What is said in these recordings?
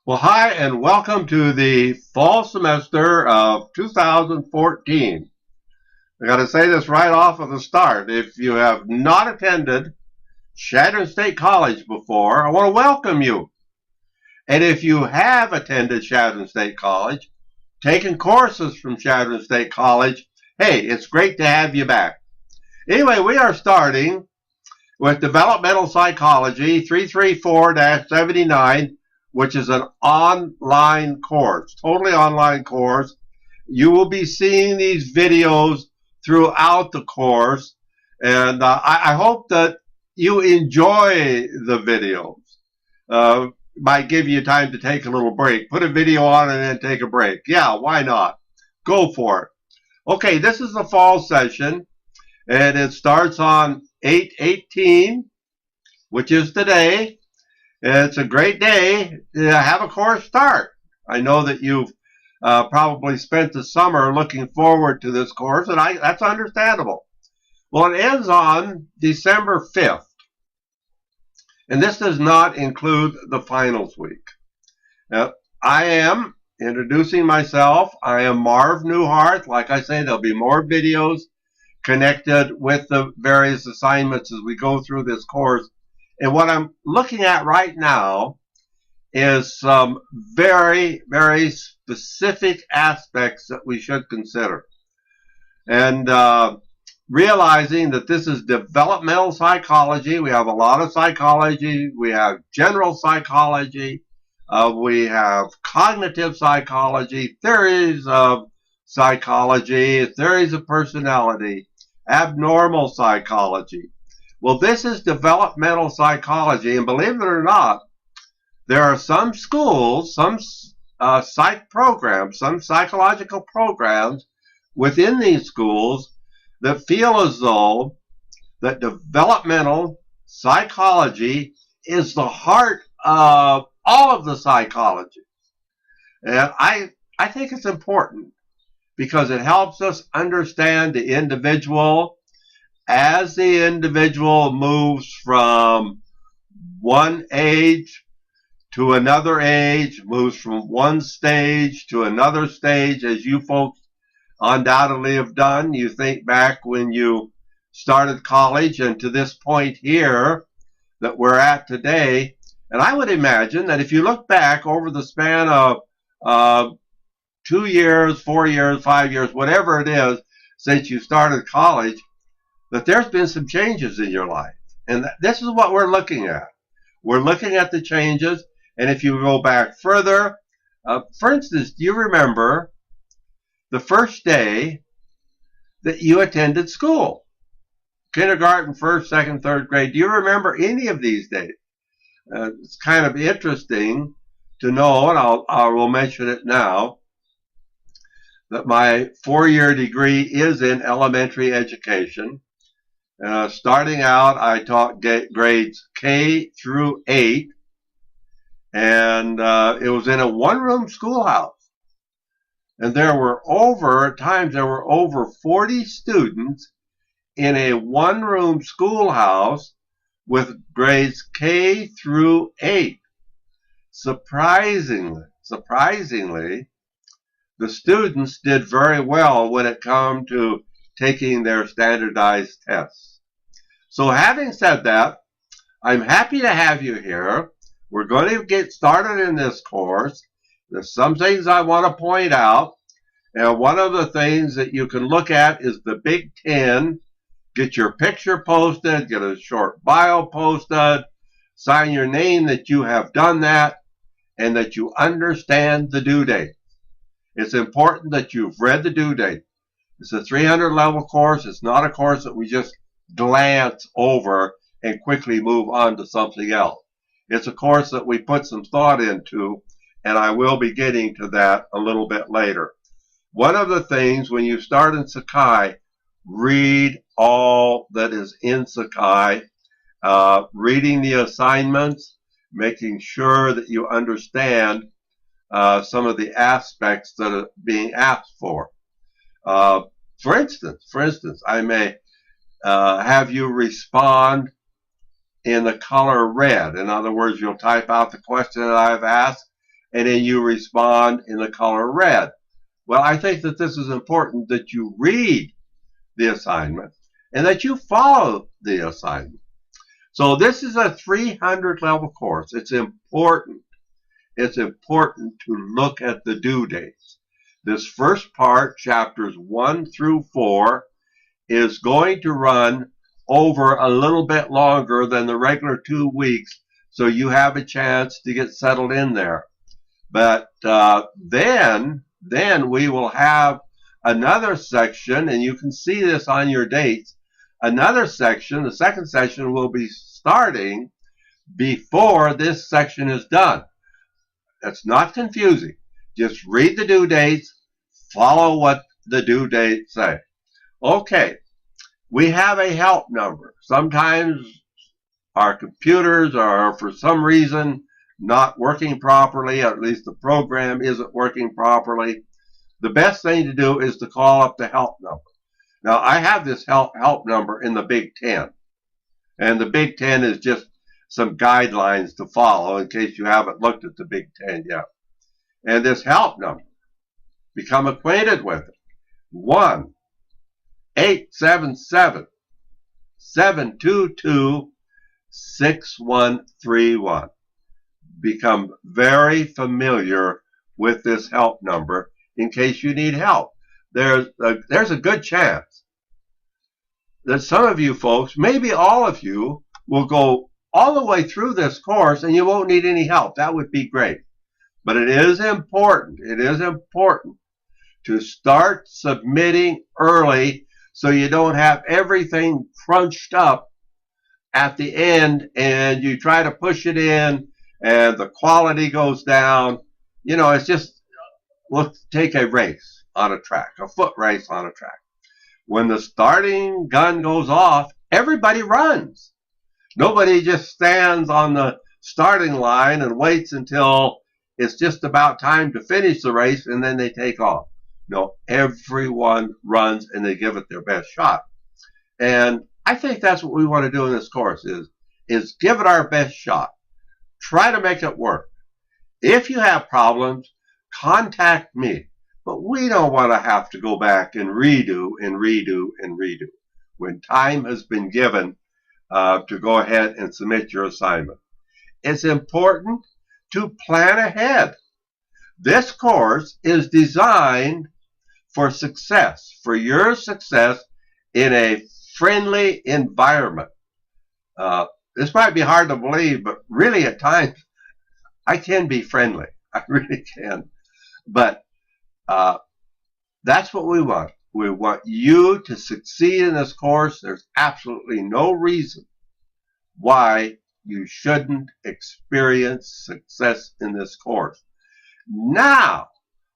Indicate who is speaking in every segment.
Speaker 1: Well, hi, and welcome to the fall semester of 2014. I got to say this right off of the start. If you have not attended Chadron State College before, I want to welcome you. And if you have attended Chadron State College, taken courses from Chadron State College, hey, it's great to have you back. Anyway, we are starting with Developmental Psychology 334-79, which is an online course, totally online course. You will be seeing these videos throughout the course, and I hope that you enjoy the videos. Might give you time to take a little break. Put a video on and then take a break. Yeah, why not? Go for it. Okay, this is the fall session, and it starts on 8/18, which is today. It's a great day to have a course start. I know that you've probably spent the summer looking forward to this course, and that's understandable. Well, it ends on December 5th, and this does not include the finals week. Now, I am introducing myself. I am Marv Newhart. Like I say, there'll be more videos connected with the various assignments as we go through this course. And what I'm looking at right now is some very, very specific aspects that we should consider. And realizing that this is developmental psychology, we have a lot of psychology, we have general psychology, we have cognitive psychology, theories of psychology, theories of personality, abnormal psychology. Well, this is developmental psychology, and believe it or not, there are some schools, some psych programs, some psychological programs within these schools that feel as though that developmental psychology is the heart of all of the psychology. And I think it's important because it helps us understand the individual as the individual moves from one age to another age, moves from one stage to another stage, as you folks undoubtedly have done. You think back when you started college and to this point here that we're at today. And I would imagine that if you look back over the span of 2 years, 4 years, 5 years, whatever it is, since you started college, that there's been some changes in your life. And this is what we're looking at. We're looking at the changes. And if you go back further, for instance, do you remember the first day that you attended school? Kindergarten, first, second, third grade. Do you remember any of these days? It's kind of interesting to know, and I will mention it now, that my 4-year degree is in elementary education. Starting out, I taught grades K through 8, and it was in a one-room schoolhouse. And at times there were over 40 students in a one-room schoolhouse with grades K through 8. Surprisingly, the students did very well when it came to taking their standardized tests. So having said that, I'm happy to have you here. We're going to get started in this course. There's some things I want to point out. And one of the things that you can look at is the Big Ten. Get your picture posted, get a short bio posted, sign your name that you have done that, and that you understand the due date. It's important that you've read the due date. It's a 300 level course. It's not a course that we just glance over and quickly move on to something else. It's a course that we put some thought into, and I will be getting to that a little bit later. One of the things when you start in Psyc, read all that is in Psyc, reading the assignments, making sure that you understand some of the aspects that are being asked for. For instance, I may have you respond in the color red. In other words, you'll type out the question that I've asked, and then you respond in the color red. Well, I think that this is important that you read the assignment and that you follow the assignment. So this is a 300 level course. It's important. It's important to look at the due dates. This first part, chapters 1 through 4, is going to run over a little bit longer than the regular 2 weeks, so you have a chance to get settled in there. But then we will have another section, and you can see this on your dates. Another section, the second section, will be starting before this section is done. That's not confusing. Just read the due dates, follow what the due dates say. Okay, we have a help number. Sometimes our computers are, for some reason, not working properly, at least the program isn't working properly. The best thing to do is to call up the help number. Now, I have this help number in the Big Ten, and the Big Ten is just some guidelines to follow in case you haven't looked at the Big Ten yet. And this help number, become acquainted with it. 1-877-722-6131. Become very familiar with this help number in case you need help. There's a good chance that some of you folks, maybe all of you, will go all the way through this course and you won't need any help. That would be great. But it is important to start submitting early so you don't have everything crunched up at the end and you try to push it in and the quality goes down. You know, it's just, let's take a race on a track, a foot race on a track. When the starting gun goes off, everybody runs. Nobody just stands on the starting line and waits until it's just about time to finish the race and then they take off. No, everyone runs and they give it their best shot. And I think that's what we want to do in this course is give it our best shot. Try to make it work. If you have problems, contact me. But we don't want to have to go back and redo and redo and redo when time has been given to go ahead and submit your assignment. It's important to plan ahead. This course is designed for success, for your success in a friendly environment. This might be hard to believe, but really at times I can be friendly. I really can. But that's what we want. We want you to succeed in this course. There's absolutely no reason why you shouldn't experience success in this course. Now,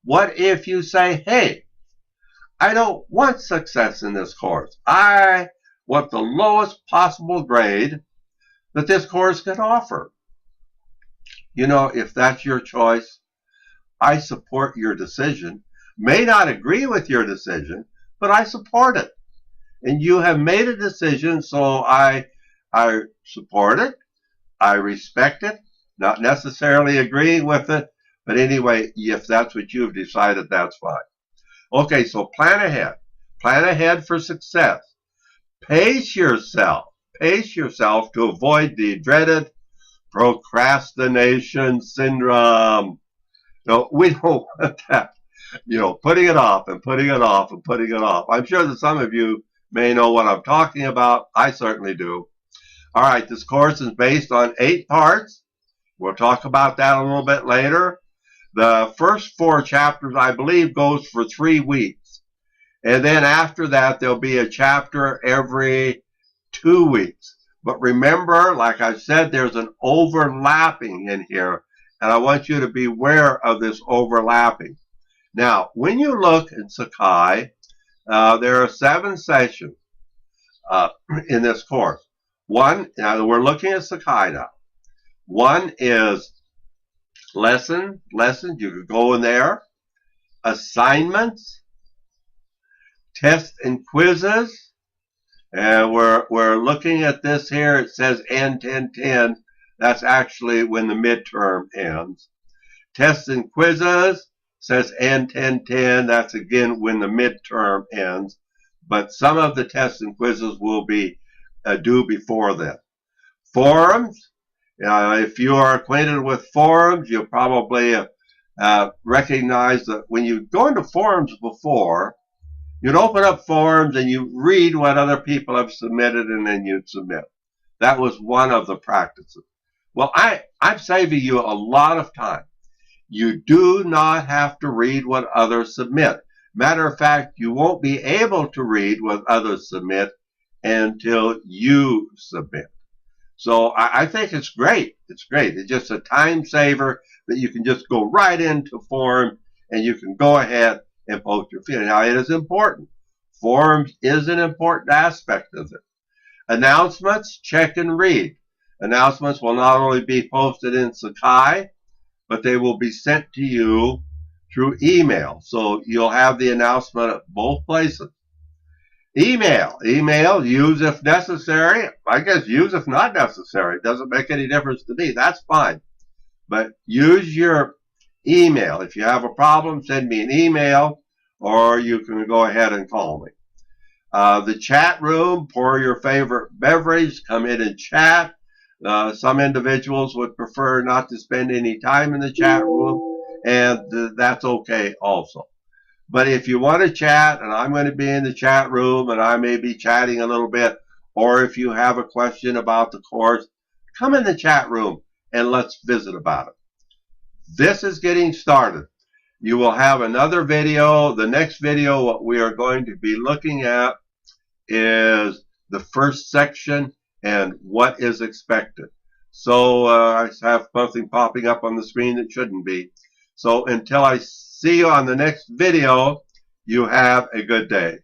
Speaker 1: what if you say, hey, I don't want success in this course. I want the lowest possible grade that this course can offer. You know, if that's your choice, I support your decision. May not agree with your decision, but I support it. And you have made a decision, so I support it. I respect it. Not necessarily agreeing with it, but anyway, if that's what you've decided, that's fine. Okay, so plan ahead. Plan ahead for success. Pace yourself. Pace yourself to avoid the dreaded procrastination syndrome. No, we don't want that. You know, putting it off and putting it off and putting it off. I'm sure that some of you may know what I'm talking about. I certainly do. All right, this course is based on 8 parts. We'll talk about that a little bit later. The first 4 chapters, I believe, goes for 3 weeks. And then after that, there'll be a chapter every 2 weeks. But remember, like I said, there's an overlapping in here. And I want you to be aware of this overlapping. Now, when you look at Psyc, there are 7 sessions in this course. One, now we're looking at Psyc now. One is lessons. You could go in there. Assignments, tests and quizzes. And we're looking at this here. It says N1010. That's actually when the midterm ends. Tests and quizzes says end 10/10. That's again when the midterm ends. But some of the tests and quizzes will be due before then. Forums. If you are acquainted with forums, you'll probably recognize that when you go into forums before, you'd open up forums and you read what other people have submitted and then you'd submit. That was one of the practices. Well, I'm saving you a lot of time. You do not have to read what others submit. Matter of fact, you won't be able to read what others submit until you submit. So I think it's great. It's great. It's just a time saver that you can just go right into forum and you can go ahead and post your feeling. Now, it is important. Forums is an important aspect of it. Announcements, check and read. Announcements will not only be posted in Psyc, but they will be sent to you through email. So you'll have the announcement at both places. Email, use if necessary. I guess use if not necessary. It doesn't make any difference to me. That's fine. But use your email. If you have a problem, send me an email, or you can go ahead and call me. The chat room, pour your favorite beverage, come in and chat. Some individuals would prefer not to spend any time in the chat room, and that's okay also. But if you want to chat, and I'm going to be in the chat room, and I may be chatting a little bit, or if you have a question about the course, come in the chat room and let's visit about it. This is getting started. You will have another video. The next video, what we are going to be looking at is the first section and what is expected. So I have something popping up on the screen that shouldn't be. So until I see you on the next video, you have a good day.